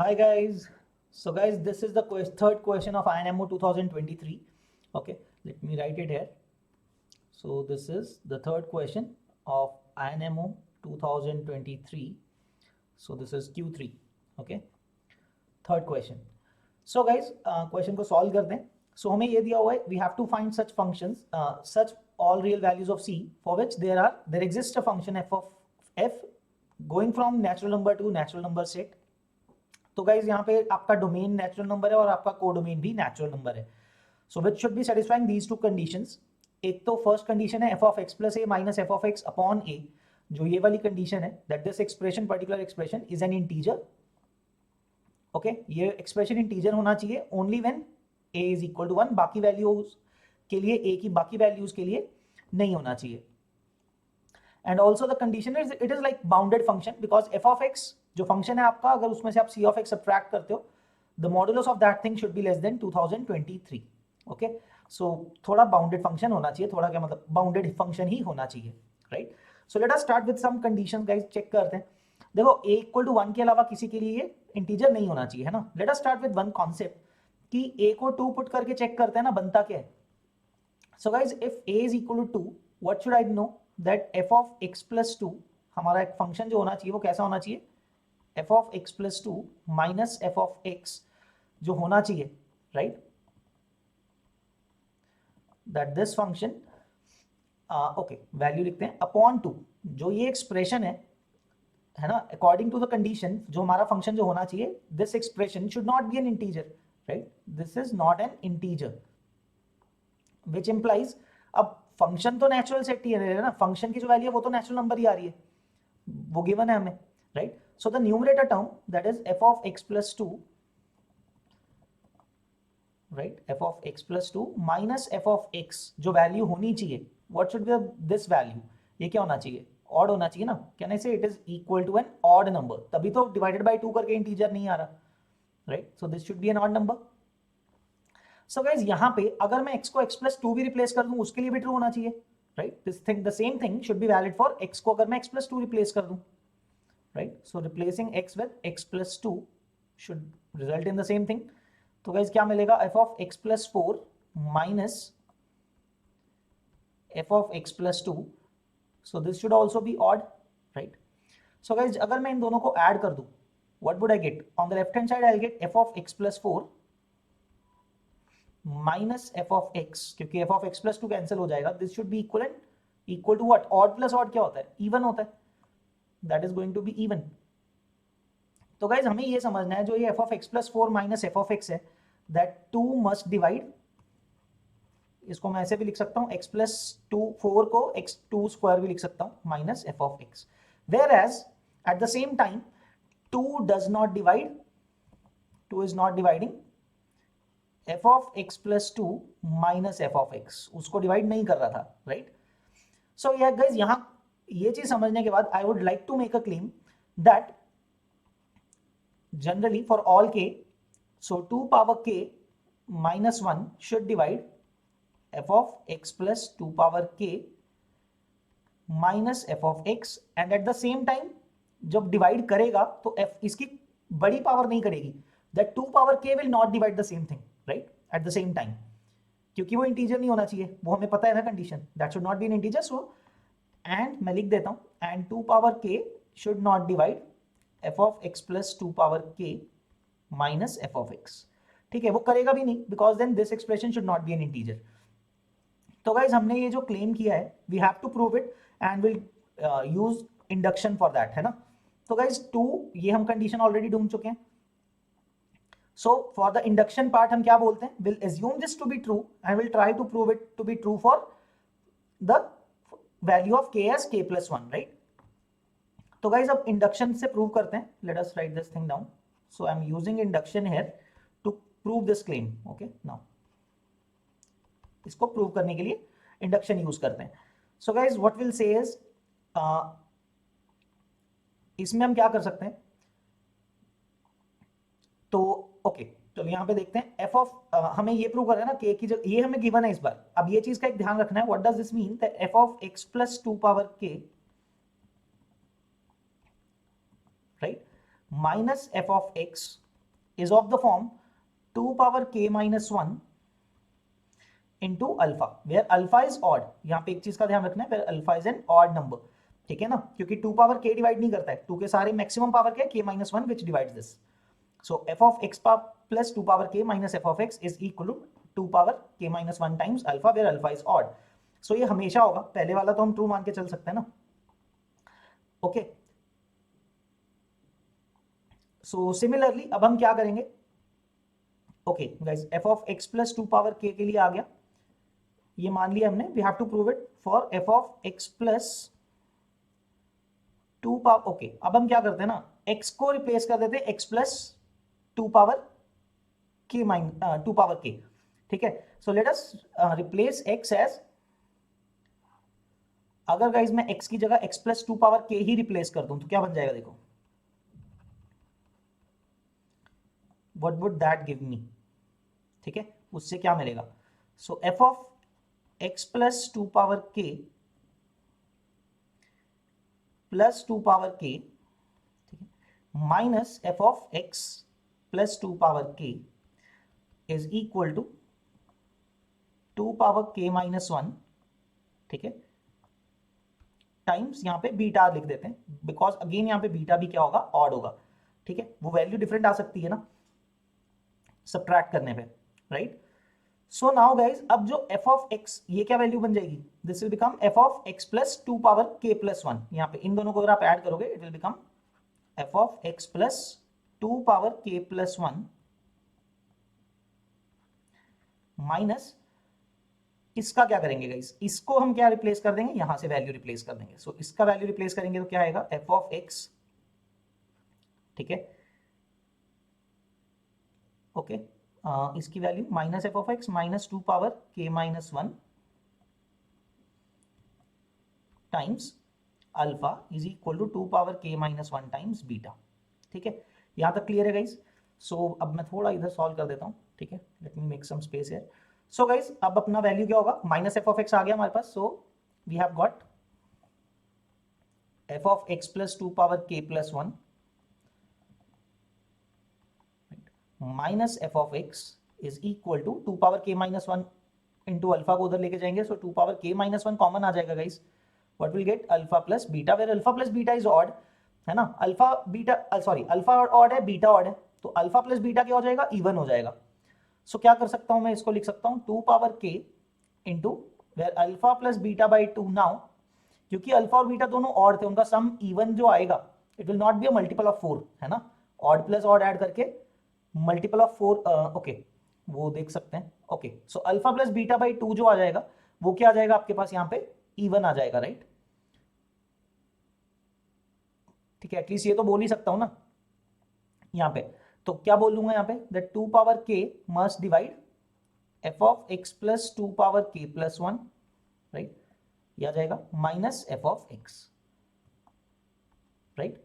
Hi guys. So guys, this is the third question of INMO 2023. Okay, let me write it here. So this is the third question of INMO 2023. So this is Q3. Okay, third question. So guys, question को solve करते हैं. So हमें ये दिया हुआ है, we have to find such functions, such all real values of C for which there exists a function f of f going from natural number to natural number set. तो guys यहाँ पे आपका domain natural number है और आपका codomain भी natural number है. So which should be satisfying these two conditions. एक तो फर्स्ट कंडीशन है F of x plus A minus F of X upon A. जो ये वाली कंडीशन है that this expression particular expression is an integer. Okay, ये expression integer होना चाहिए only when A is equal to 1. बाकी values के लिए ए की बाकी वैल्यूज के लिए नहीं होना चाहिए. And also the condition is it is like bounded function because F of x जो फंक्शन है आपका, अगर उसमें से आप सी ऑफ एक्स सब्ट्रैक्ट करते हो, the modulus of that thing should be less than 2023. Okay, so थोड़ा बाउंडेड फंक्शन होना चाहिए. थोड़ा क्या मतलब, बाउंडेड फंक्शन ही होना चाहिए, right. So let us start with some conditions guys. Check करते हैं. देखो a इक्वल टू 1 के अलावा किसी के लिए ये इंटीजर नहीं होना चाहिए, है ना. Late us start with one concept कि a को 2 पुट करके चेक करते हैं ना, बनता क्या है. So guys if a is equal to 2, what should I know that f of x plus 2 हमारा एक फंक्शन जो होना चाहिए वो कैसा होना चाहिए, f of x plus 2 minus f of x जो होना चाहिए, right. That this function okay value लिखते हैं अपॉन 2. जो ये एक्सप्रेशन है ना, अकॉर्डिंग टू द कंडीशन जो हमारा फंक्शन जो होना चाहिए, this expression should not be an integer, right. This is not an integer which implies, अब फंक्शन तो नेचुरल सेट ही है ना, फंक्शन की जो वैल्यू है वो तो नेचुरल नंबर ही आ रही है, वो गिवन है हमें, right. So the numerator term, that is f of x plus 2, right, f of x plus 2 minus f of x जो वैल्यू होनी चाहिए, what should be this value, ये क्या होना चाहिए, odd होना चाहिए ना. Can I say it is equal to an odd number, तभी तो divided by 2 करके इंटीजर नहीं आ रहा, right. So this should be an odd number. So guys यहाँ पे अगर मैं x को x plus 2 भी रिप्लेस कर दूं उसके लिए भी ट्रू होना चाहिए, right. This thing, the same thing should be valid for x को अगर मैं x plus 2 रिप्लेस कर दूं, right. So replacing x with x plus 2 should result in the same thing. तो guys क्या मिलेगा, f of x plus 4 minus f of x plus 2. So this should also be odd, right. So guys अगर मैं इन दोनों को add कर दूं, what would I get? On the left hand side I'll get f of x plus 4 minus f of x, क्योंकि f of x plus 2 cancel हो जाएगा. This should be equal to what? Odd plus odd क्या होता है, even होता है. That is going to be even. तो guys हमें ये समझना है जो ये f of x plus 4 minus f of x है, that 2 must divide, इसको मैं ऐसे भी लिख सकता हूँ x plus 2, 4 को x2 square भी लिख सकता हूँ minus f of x. Whereas at the same time 2 does not divide, 2 is not dividing f of x plus 2 minus f of x, उसको डिवाइड नहीं कर रहा था, राइट. सो यार गाइज यहाँ ये चीज समझने के बाद I would like to make a claim that generally for all k, so 2 power k minus 1 should divide f of x plus 2 power k minus f of x, and at the same time जब divide करेगा तो f इसकी बड़ी power नहीं करेगी, that 2 power k will not divide the same thing, right, at the same time, क्योंकि वो integer नहीं होना चाहिए, वो हमें पता है ना condition, that should not be an integer. So and मैं लिख देता हूं and 2 power k should not divide f of x plus 2 power k minus f of x, ठीक है. वो करेगा भी नहीं because then this expression should not be an integer. तो गाइज हमने ये जो क्लेम किया है we have to prove it and will use induction for that, है ना. तो गाइज 2 ये हम कंडीशन ऑलरेडी ढूंढ चुके हैं. So for the induction part हम क्या बोलते हैं, will assume this to be true and will try to prove it to be true for the value of k as k plus 1, right. तो guys अब induction से prove करते हैं. Let us write this thing down. So I am using induction here to prove this claim. Okay, now इसको prove करने के लिए induction use करते हैं. So guys what will say is, इसमें हम क्या कर सकते हैं, तो ओके चलो यहाँ पे देखते हैं. f ऑफ हमें ये प्रूव करना है ना k की जगह, ये हमें गिवन है इस बार. अब ये चीज का एक ध्यान रखना है, what does this mean, that f of x plus 2 power k right minus f of x is of the form 2 power k minus 1 into alpha, where alpha is odd. यहाँ पे एक चीज का ध्यान रखना है, where alpha is an odd number, ठीक है ना, क्योंकि 2 पावर k डिवाइड नहीं करता है, 2 के सारे मैक्सिमम पावर क्या है, k minus 1 which divides this. So f of x plus 2 power k minus f of x is equal to 2 power k minus 1 times alpha where alpha is odd. So ये हमेशा होगा, पहले वाला तो हम true मान के चल सकते हैं ना, ओके। सो सिमिलरली अब हम क्या करेंगे, okay guys, f of x plus 2 power k के लिए आ गया, ये मान लिया हमने, we have to prove it for f of x plus 2 power, okay. अब हम क्या करते हैं ना, x को रिप्लेस कर देते हैं x plus 2 power k minus 2 power k, ठीक है। So let us replace x as, अगर गाइस मैं x की जगह x plus 2 पावर k ही रिप्लेस कर दूं तो क्या बन जाएगा, देखो what would that give me, ठीक है, उससे क्या मिलेगा। सो f of x plus 2 power k plus 2 power k, ठीक है, minus f of x plus 2 power k is equal to 2 power k minus 1, ठीक है, टाइम्स यहाँ पे बीटा लिख देते हैं, बिकॉज अगेन यहाँ पे बीटा भी क्या होगा, ऑड होगा, ठीक है, वो वैल्यू डिफरेंट आ सकती है ना सब्ट्रैक्ट करने पे, राइट। सो नाउ गाइज, अब जो f ऑफ x, ये क्या वैल्यू बन जाएगी, this will become f of x plus 2 power k plus 1, यहाँ पे इन दोनों को अगर आप ऐड करोगे it will become f of x plus 2 power k plus 1 minus, इसका क्या करेंगे गाइस, इसको हम क्या रिप्लेस कर देंगे, यहां से वैल्यू रिप्लेस कर देंगे। सो इसका वैल्यू रिप्लेस करेंगे तो क्या आएगा, f ऑफ x, ठीक है, ओके, इसकी value minus f of x minus 2 power k minus 1 times alpha is equal to 2 power k minus 1 times beta, ठीक है। यहां तक क्लियर है गाइस। सो अब मैं थोड़ा इधर सॉल्व कर देता हूं, ठीक है, let me make some space here. So guys, अब अपना वैल्यू क्या होगा, माइनस f ऑफ x आ गया हमारे पास, so we have got f of x plus 2 power k plus 1 minus f of x is equal to 2 power k minus 1 into alpha को उधर लेके जाएंगे, so 2 power k minus 1 common आ जाएगा guys, what will get, alpha plus beta, where alpha plus beta is odd, है ना, alpha beta sorry alpha odd है, beta odd है, तो अल्फा प्लस बीटा क्या हो जाएगा, इवन हो जाएगा। सो क्या कर सकता हूं मैं, इसको लिख सकता हूं 2 power k into where alpha plus beta by 2, now क्योंकि अल्फा और बीटा दोनों ऑड थे, उनका सम इवन जो आएगा it will not be a multiple of 4, है ना, ऑड प्लस ऑड ऐड करके मल्टीपल ऑफ 4, ओके, वो देख सकते हैं, okay. So alpha plus beta by 2 जो आ जाएगा वो क्या आ जाएगा आपके पास, यहाँ पे इवन आ जाएगा, राइट, ठीक है, एटलीस्ट ये तो बोल ही सकता हूं ना यहाँ पे। तो क्या बोलूंगा यहाँ पे, that 2 power k must divide f of x plus 2 power k plus 1, right, ये आ जाएगा minus f of x, right,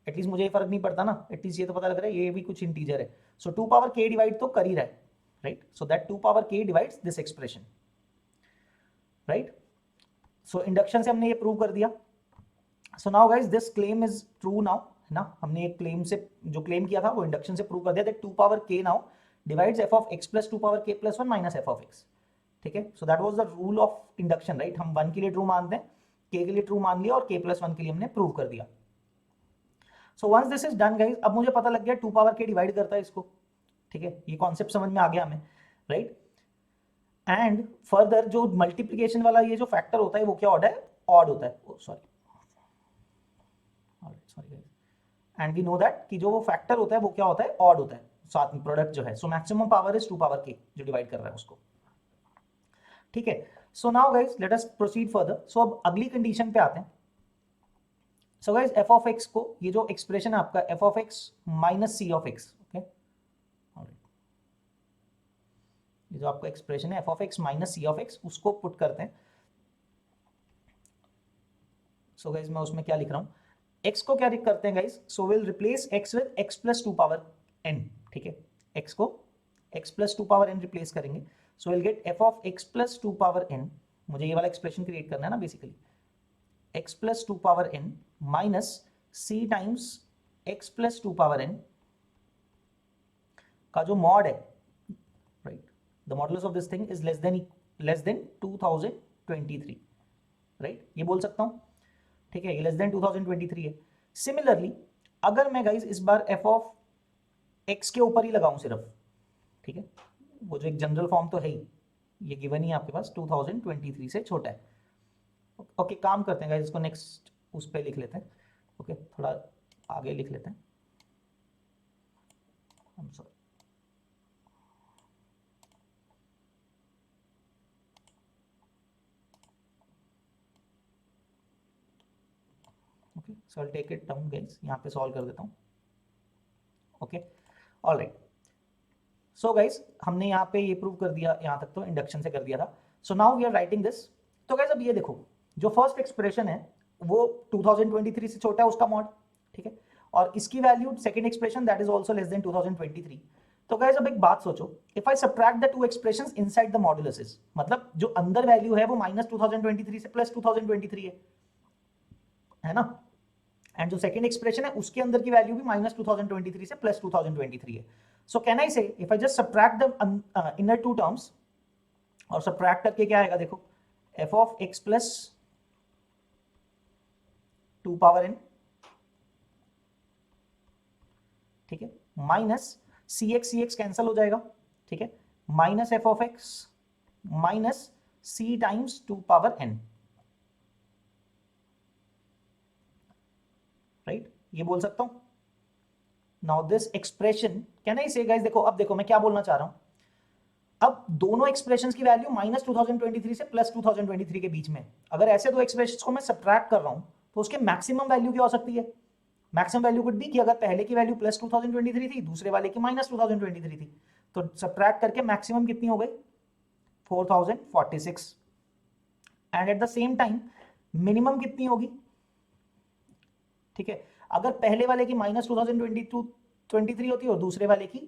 at least मुझे ये फर्क नहीं पड़ता ना, एटलीस्ट ये तो पता लग रहा है ये भी कुछ इंटीजर है। सो 2 पावर k डिवाइड तो कर ही रहा है, right, so that 2 power k divides this expression, right. So induction से हमने ये प्रूव कर दिया। सो now guys this claim is true now, है ना, हमने एक क्लेम से जो क्लेम किया था वो इंडक्शन से प्रूव कर दिया, that 2 power k now divides f of x plus 2 power k plus 1 minus f of x, ठीक है। So that was the rule of induction, right, हम 1 के लिए ट्रू मानते हैं, k के लिए ट्रू मान लिया और k प्लस 1 के लिए हमने प्रूव कर दिया। So once this is done guys, अब मुझे पता लग गया 2 पावर k डिवाइड करता है इसको, ठीक है, ये कॉन्सेप्ट समझ में आ गया हमें, राइट। एंड फर्दर जो मल्टीप्लीकेशन वाला ये जो फैक्टर होता है वो क्या होता है, ऑड होता है, sorry guys, and we know that कि जो वो फैक्टर होता है वो क्या होता है, ऑड होता है, साथ में प्रोडक्ट जो है। So maximum power is 2 power k जो डिवाइड कर रहा है उसको, ठीक है। So now guys let us proceed further. So अब अगली कंडीशन पे आते हैं। So guys f of x को, ये जो एक्सप्रेशन है आपका f of x minus c of x, okay, ये जो आपका एक्सप्रेशन है f of x minus c of x, उसको पुट करते हैं। सो गाइस मैं उसमें क्या लिख रहा हूँ, x को क्या करते हैं guys, so will replace x with x plus 2 power n, ठीक है, x को x plus 2 power n replace करेंगे। So will get f of x plus 2 power n, मुझे ये वाला एक्सप्रेशन क्रिएट करना है ना basically, x plus 2 power n minus c times x plus 2 power n का जो मॉड है, right, the modulus of this thing is less than 2023, right, ये बोल सकता हूँ, ठीक है, ये लेस देन 2023 है। सिमिलरली अगर मैं गाइज इस बार एफ ऑफ एक्स के ऊपर ही लगाऊं सिर्फ, ठीक है, वो जो एक जनरल फॉर्म तो है ही, ये गिवन ही आपके पास 2023 से छोटा है। ओके, काम करते हैं गाइज, इसको नेक्स्ट उस पर लिख लेते हैं। ओके, थोड़ा आगे लिख लेते हैं। I'm sorry. Okay, so I take it down guys, यहाँ पे सॉल्व कर देता हूँ। ओके, ऑलराइट, सो गाइज हमने यहाँ पे ये प्रूव कर दिया, यहाँ तक तो इंडक्शन से कर दिया था। So now we are writing this. तो गाइज अब ये देखो, जो फर्स्ट एक्सप्रेशन है वो 2023 से छोटा है उसका मॉड, ठीक है, और इसकी value second expression that is also less than 2023। तो गाइज अब एक बात सोचो, if I subtract the two expressions inside the moduluses, मतलब जो अंदर वैल्यू है वो माइनस 2023 से प्लस 2023 है ना, एंड जो सेकंड एक्सप्रेशन है उसके अंदर की वैल्यू भी माइनस 2023 से प्लस 2023 है। सो can I say if I just subtract the inner two terms, और सब्ट्रैक्ट करके क्या आएगा देखो, F of x plus 2 power n, ठीक है, माइनस सी एक्स कैंसल हो जाएगा, ठीक है, minus F of x minus C times 2 power n, right, ये बोल सकता हूं। Now this expression can I say guys, देखो अब देखो मैं क्या बोलना चाह रहा हूं, अब दोनों एक्सप्रेशंस की वैल्यू माइनस 2023 से प्लस 2023 के बीच में, अगर ऐसे दो एक्सप्रेशंस को मैं सब्ट्रैक्ट कर रहा हूं तो उसके मैक्सिमम वैल्यू क्या हो सकती है? मैक्सिमम वैल्यू कुड बी कि अगर पहले की वैल्यू प्लस 2023 थी, दूसरे वाले की माइनस 2023 थी, तो सब्ट्रैक्ट करके मैक्सिमम कितनी हो गई? 4046। And at the same time minimum कितनी होगी? ठीक है, अगर पहले वाले की माइनस 2023 होती और दूसरे वाले की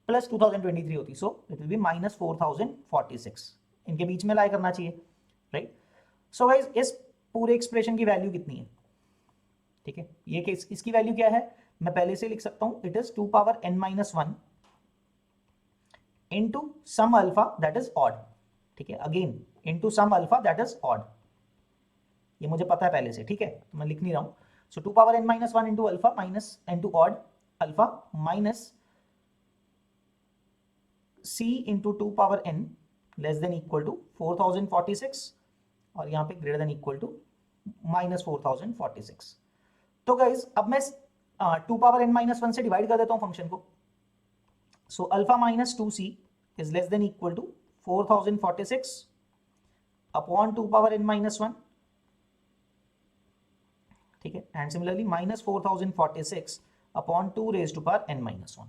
प्लस 2023 होती, so it will be minus 4046, इनके बीच में लाई करना चाहिए, राइट। सो गाइस इस पूरे एक्सप्रेशन की वैल्यू कितनी है? ठीक है, ये केस इसकी वैल्यू क्या है मैं पहले से लिख सकता हूं, it is 2 power n minus 1 into some alpha that is odd, ठीक है, again into some alpha that is odd, ये मुझे पता है पहले से, ठीक है, तो मैं लिख नहीं रहा हूं। So 2 power n minus 1 into alpha minus into odd alpha minus c into 2 power n less than equal to 4046 और यहाँ पे greater than equal to minus 4046। तो गाइज अब मैं 2 पावर n माइनस 1 से डिवाइड कर देता हूँ फंक्शन को। So alpha minus 2c is less than equal to 4046 upon 2 power n minus 1, ठीक है, and similarly minus 4046 upon 2 raise to power n minus 1।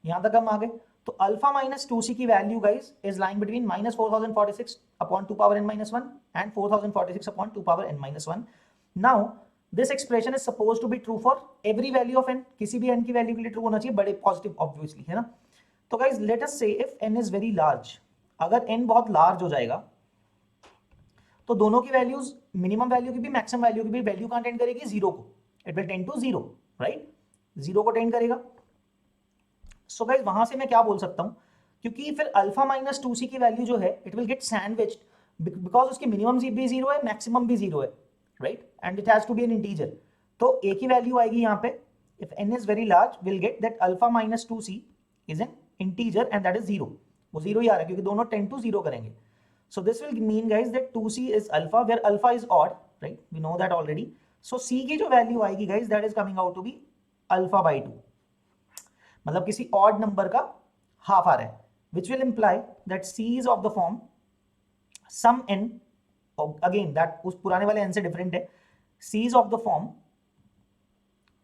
यहां तक हम आ गए। तो अल्फा माइनस 2c की value guys is lying between minus 4046 upon 2 power n minus 1 and 4046 upon 2 power n minus 1। Now this expression is suppose to be true for every value of n, किसी भी n की value के लिए true होना चाहिए, बड़े positive obviously, है ना। तो गाइज लेट अस से if n is very large, अगर n बहुत लार्ज हो जाएगा तो दोनों की वैल्यूज मिनिमम वैल्यू की भी मैक्सिमम वैल्यू की भी वैल्यू कहां टेंड करेगी? जीरो को, it will tend to zero, right, zero को टेंड करेगा। सो गाइज वहां से मैं क्या बोल सकता हूं, क्योंकि फिर अल्फा माइनस 2c की वैल्यू जो है it will get sandwiched because उसकी मिनिमम भी जीरो है, मैक्सिमम भी जीरो है, right, and it has to be an integer. तो a की वैल्यू आएगी यहाँ पे, if n is very large will get that alpha minus 2c is an integer and that is zero, वो zero ही आ रहा है क्योंकि दोनों टेंड टू जीरो करेंगे। So this will mean guys that 2c is alpha where alpha is odd, right? We know that already. So c की जो वैल्यू आएगी guys that is coming out to be alpha by 2, मतलब किसी odd number का half आ रहा है, which will imply that c is of the form sum n, again that उस पुराने वाले n से डिफरेंट है, c is of the form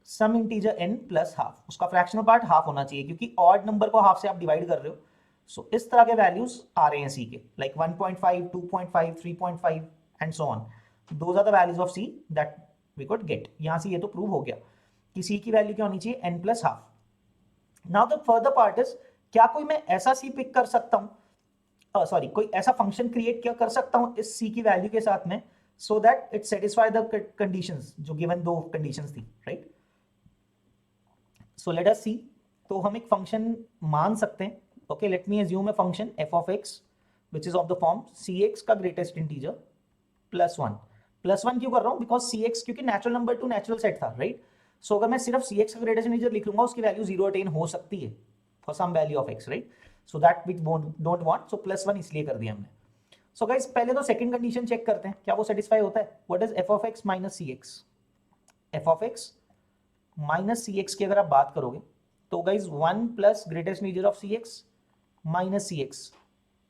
some integer n plus half, उसका फ्रैक्शनल पार्ट हाफ होना चाहिए क्योंकि ऑड नंबर को हाफ से आप डिवाइड कर रहे हो। सो इस तरह के वैल्यूज आ रहे हैं सी के, like 1.5, 2.5, 3.5 and so on, those are the values of C that we could get. यहां से ये तो प्रूव हो गया कि सी की वैल्यू क्या होनी चाहिए? n plus half. Now the further part is, क्या कोई मैं ऐसा सी पिक कर सकता हूं, सॉरी कोई ऐसा फंक्शन क्रिएट क्या कर सकता हूं इस सी की वैल्यू के साथ में, so that it satisfy the conditions जो गिवन दो कंडीशंस थी, right. So let us see तो हम एक फंक्शन मान सकते हैं, okay, let me assume a function f of x which is of the form c x का ग्रेटेस्ट इंटीजर +1 क्यों कर रहा हूँ, बिकॉज सी एक्स क्योंकि natural number to natural set था, राइट। सो अगर मैं सिर्फ सी एक्स का ग्रेटेस्ट इंटीजर लिख लूंगा उसकी वैल्यू 0 अटेन हो सकती है for some value of x, right. So that we don't want, so +1 इसलिए कर दिया हमने। सो गाइस पहले तो सेकंड कंडीशन चेक करते हैं क्या वो सेटिस्फाई होता है। What is F of x minus C X, F of x minus C X की अगर आप बात करोगे तो guys 1 plus greatest integer of C X minus C X,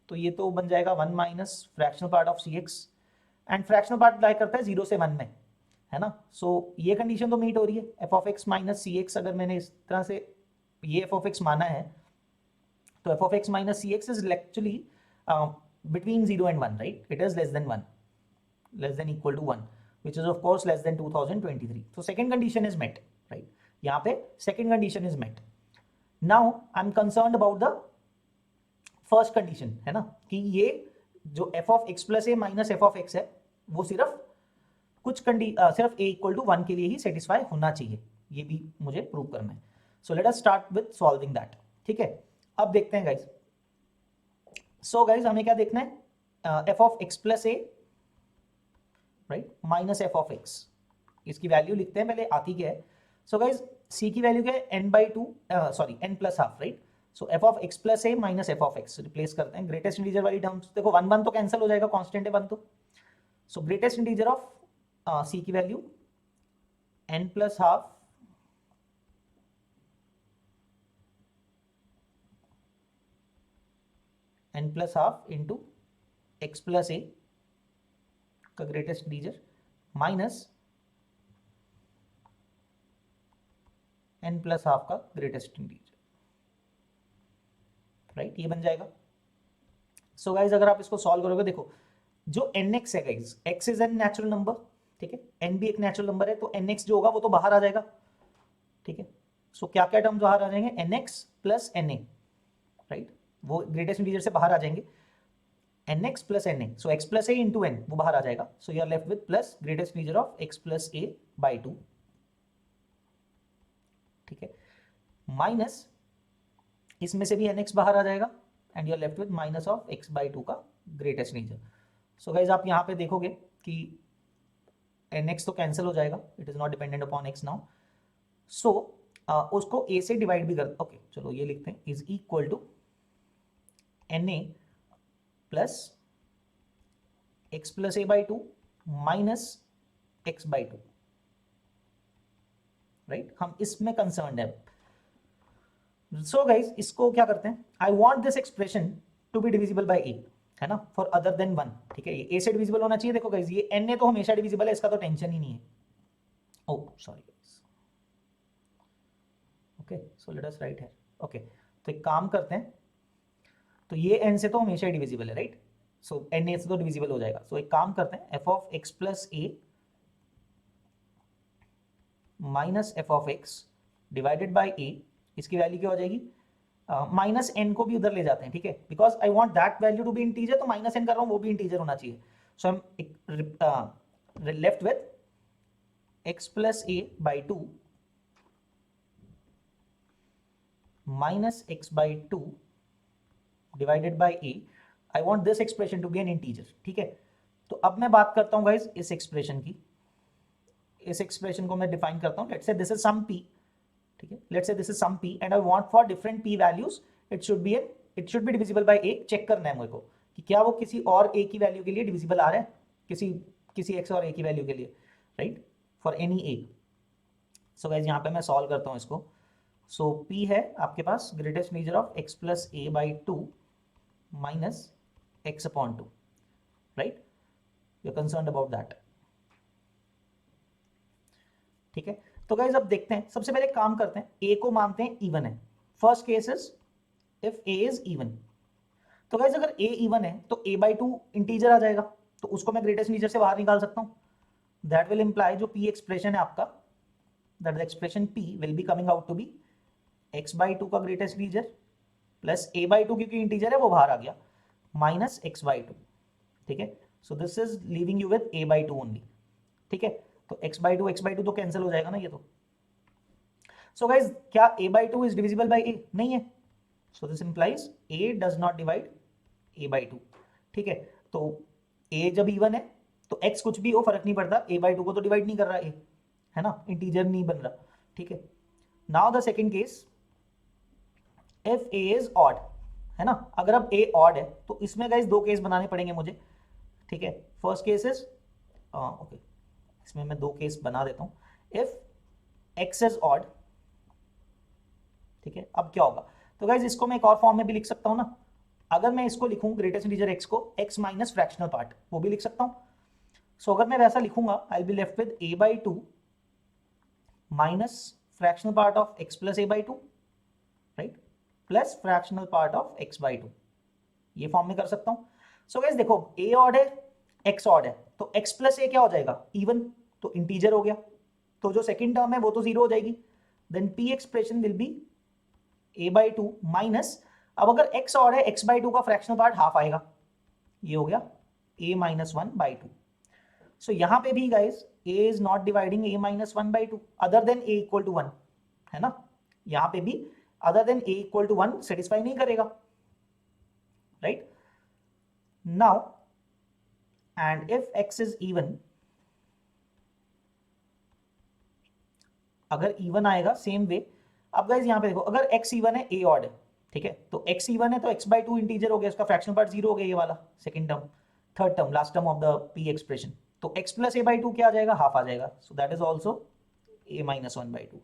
तो ये तो बन जाएगा 1 minus fractional part of C X, and fractional part lie करता है 0 से 1 में, है ना। सो ये कंडीशन तो मीट हो रही है। F of x minus C x अगर मैंने इस तरह से ये एफ ऑफ एक्स माना है तो f of x minus C x is actually between 0 and 1, right? It is less than 1, less than equal to 1, which is of course less than 2023. So second condition is met, right? यहाँ पे second condition is met. Now I'm concerned about the first condition, है ना, कि ये जो f of x plus a minus f of x है वो सिर्फ सिर्फ a equal to 1 के लिए ही सेटिस्फाई होना चाहिए, ये भी मुझे प्रूव करना है। So let us start with solving that, ठीक है। अब देखते हैं गाइज। सो गाइज हमें क्या देखना है, F of x plus A, right, minus F of x, इसकी वैल्यू लिखते हैं, पहले आती क्या है। सो गाइज सी की वैल्यू क्या है, n by two, sorry n plus half, right. So F of x plus A minus F of x replace करते हैं ग्रेटेस्ट इंटीजर वाली टर्म्स, देखो 1 1 तो कैंसिल हो जाएगा, कांस्टेंट है 1 तो। So greatest integer of C की value n plus half n plus half into X plus A का greatest integer minus n plus half का ग्रेटेस्ट इंटीजर, राइट, ये बन जाएगा। सो गाइज अगर आप इसको सॉल्व करोगे, देखो जो nx है guys, x is an natural number, ठीक है, n भी एक नेचुरल नंबर है, तो nx जो होगा वो तो बाहर आ जाएगा, ठीक है। सो क्या क्या टर्म बाहर आ जाएंगे, nx प्लस na, राइट, वो ग्रेटेस्ट इंटीजर से बाहर आ जाएंगे, nx plus na, so x plus a into n वो बाहर आ जाएगा, so you are left with plus greatest integer of x plus a by 2, ठीक है, माइनस इसमें से भी nx बाहर आ जाएगा and you are left with minus of x by 2 का ग्रेटेस्ट इंटीजर। सो गाइज आप यहाँ पे देखोगे कि nx तो कैंसिल हो जाएगा, it is not dependent upon x now. So उसको a से डिवाइड भी कर, ओके चलो ये लिखते हैं, is equal to na plus x plus a by 2 minus x by 2, right, हम इसमें कंसर्न है। सो गाइज इसको क्या करते हैं, I want this expression to be divisible by a, है ना, फॉर अदर देन 1, ठीक है, ये ए से डिविजिबल होना चाहिए। देखो गाइज ये n तो हमेशा डिविजिबल है, इसका तो टेंशन ही नहीं है। Oh sorry guys, okay, so let us write है, ओके, तो एक काम करते हैं, तो ये n से तो हमेशा डिविजिबल है, राइट, सो n a से तो डिविजिबल हो जाएगा। सो एक काम करते हैं, f of x plus A minus F of x divided by a, इसकी वैल्यू क्या हो जाएगी, माइनस n को भी उधर ले जाते हैं, ठीक है, because I want that value to be integer, तो माइनस n कर रहा हूँ वो भी इंटीजर होना चाहिए। सो हम left with x plus a by 2 minus x by 2 divided by a, I want this expression to be an integer, ठीक है। तो अब मैं बात करता हूँ गाइज इस एक्सप्रेशन की, इस एक्सप्रेशन को मैं डिफाइन करता हूँ, let's say this is some p, ठीक है, let's say this is some p and I want for different p values it should be divisible by a। Check करना है मेरे को कि क्या वो किसी और a की वैल्यू के लिए डिविजिबल आ रहा है, किसी x और a की वैल्यू के लिए, right, for any a। So guys यहाँ पे मैं सॉल्व करता हूँ इसको। सो p है आपके पास greatest integer of x plus a by 2 minus x upon 2, right, you are concerned about that, ठीक है। तो गाइज अब देखते हैं, सबसे पहले काम करते हैं, a को मानते हैं इवन है, first case is if a is even. तो गाइज अगर a इवन है तो a बाई 2 इंटीजर आ जाएगा, तो उसको मैं ग्रेटेस्ट इंटीजर से बाहर निकाल सकता हूँ। दैट विल इंप्लाई जो p एक्सप्रेशन है आपका, that the expression p will be coming out to be x by 2 का greatest integer plus a by 2 क्योंकि इंटीजर है वो बाहर आ गया, माइनस x बाई 2, ठीक है। So this is leaving you with a by 2 only, ठीक है। तो x बाई 2 तो कैंसिल हो जाएगा ना ये तो। सो गाइज क्या a by 2 is divisible by a? नहीं है. So this implies a does not divide a by 2. ठीक है, तो a जब इवन है तो x कुछ भी हो फर्क नहीं पड़ता, a by 2 को तो डिवाइड नहीं कर रहा a, है ना, इंटीजर नहीं बन रहा. ठीक है, now the second case, if a is odd, है ना, अगर अब a ऑड है तो इसमें गाइस दो केस बनाने पड़ेंगे मुझे. ठीक है, फर्स्ट केस इज ओके, इसमें मैं दो केस बना देता हूं. इफ x इज ऑड, ठीक है, अब क्या होगा, तो गाइस इसको मैं एक और फॉर्म में भी लिख सकता हूं ना. अगर मैं इसको लिखूं ग्रेटेस्ट इंटीजर x को x माइनस फ्रैक्शनल पार्ट, वो भी लिख सकता हूं. सो अगर मैं वैसा लिखूंगा, I will be left with a by 2 minus fractional part of x plus a by 2, right, plus fractional part of x by 2. ये फॉर्म में कर सकता हूं. सो गाइस देखो, a ऑड है, x ऑड है, तो x प्लस a क्या हो जाएगा, इवन, तो इंटीजर हो गया, तो जो सेकंड टर्म है वो तो जीरो हो जाएगी. Then p expression will be a by 2 minus, अब अगर x ऑड है, x by 2 का फ्रैक्शनल पार्ट हाफ आएगा, ये हो गया a minus 1 by 2. सो यहां पे भी guys a is not dividing a minus 1 by 2 other than a equal to 1, है ना, यहां पे भी other than a equal to 1 satisfy नहीं करेगा, right. Now and if x is even, अगर इवन आएगा सेम वे. अब गाइस यहां पे देखो, अगर x इवन है a ऑड है, ठीक है, तो x इवन है तो x by 2 इंटीजर हो गया, इसका फ्रैक्शनल पार्ट जीरो हो गया, ये वाला second term, third term, last term of the p expression. तो x प्लस a by 2 क्या आ जाएगा, हाफ आ जाएगा. सो that is also a minus 1 by 2.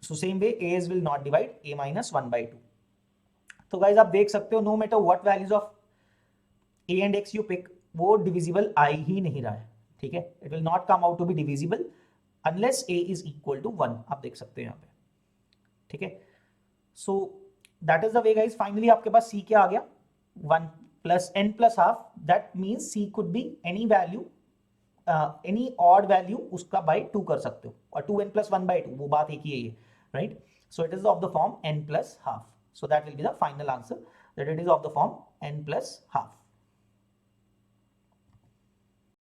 So same way a will not divide a minus 1 by 2. तो guys आप देख सकते हो, no matter what values of a and x you pick, वो divisible आ ही नहीं रहा है. ठीक है, it will not come out to be divisible unless a is equal to 1. आप देख सकते हो यहाँ पे. ठीक है, so that is the way guys. Finally आपके पास c क्या आ गया, 1 plus n plus half. That means c could be any value, any odd value, उसका बाय 2 कर सकते हो, और 2n प्लस 1 by 2, वो बात एक ही है ये, right. So it is of the form n plus half. So that will be the final answer, that it is of the form n plus half.